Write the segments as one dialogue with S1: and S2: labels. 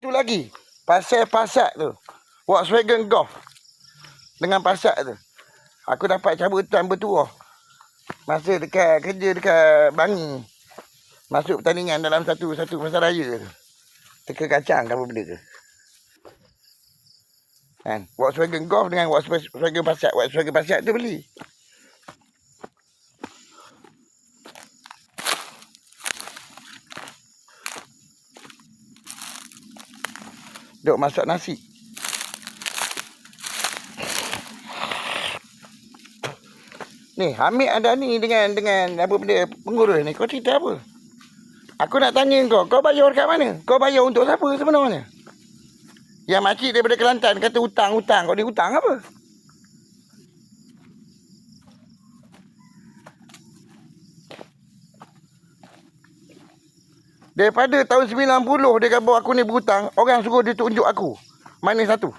S1: Tu lagi. Pasal Passat tu. Volkswagen Golf. Dengan Passat tu. Aku dapat cabutan bertuah. Masa dekat kerja dekat Bangi. Masuk pertandingan dalam satu pasaraya tu. Teka kacang apa benda tu. Kan? Volkswagen Golf dengan Volkswagen Passat. Volkswagen Passat tu beli. Duk masak nasi. Ni, Hamid ada ni dengan apa benda pengurus ni. Kau cerita apa? Aku nak tanya kau bayar kat mana? Kau bayar untuk siapa sebenarnya? Yang makcik daripada Kelantan kata hutang. Kau ni hutang apa? Daripada tahun 90 dia kata aku ni berhutang, orang suruh dia tunjuk aku. Mana satu?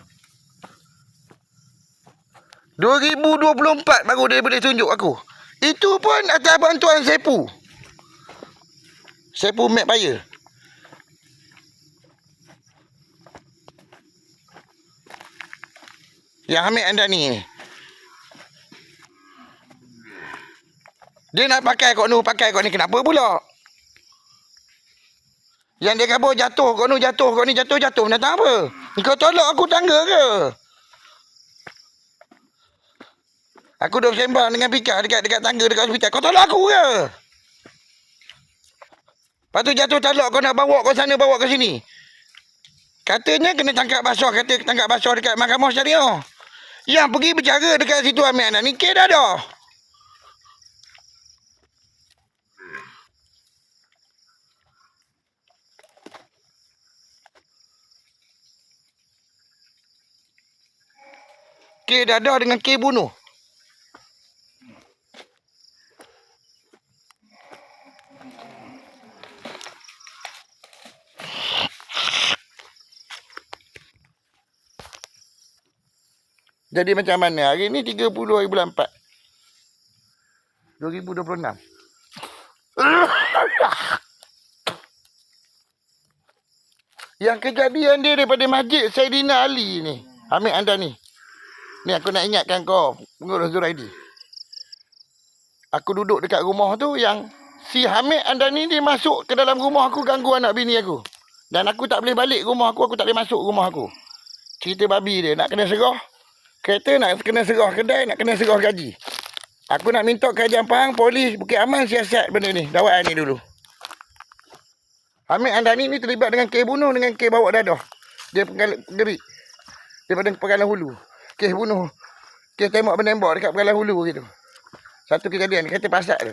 S1: 2024 baru dia boleh tunjuk aku. Itu pun atas bantuan Sepu. Sepu Mac Buyer. Yang Hamid Andani ni. Dia nak pakai kau ni kenapa pula? Yang dia kabur jatuh kau ni jatuh mendatang apa? Kau tolak aku tangga ke? Aku dah sembang dengan Pika dekat tangga dekat hospital. Kau tolak aku ke? Lepas tu jatuh talak kau nak bawa kau sana bawa ke sini. Katanya kena tangkap basah, dekat Mahkamah Syariah. Yang pergi bercara dekat situ Hamid Andani ni dah dah. Dadah dengan bunuh. Jadi macam mana? Hari ni 30 hari bulan 4. 2026. Yang kejadian dia daripada Masjid Saidina Ali ni. Hamid Andani. Ni aku nak ingatkan kau, pengurus Zuraidi. Aku duduk dekat rumah tu yang si Hamid Andani ni masuk ke dalam rumah aku ganggu anak bini aku. Dan aku tak boleh balik rumah aku tak boleh masuk rumah aku. Cerita babi dia, nak kena serah kereta, nak kena serah kedai, nak kena serah gaji. Aku nak minta kerajaan Pahang, polis, Bukit Aman siasat benda ni, dakwaan ni dulu. Hamid Andani ni terlibat dengan kes bunuh, dengan kes bawa dadah. Dia gerik daripada Pegalang Hulu. Kes bunuh, kes tembak menembak dekat Pegalang Hulu gitu. Satu kejadian, kereta Passat tu.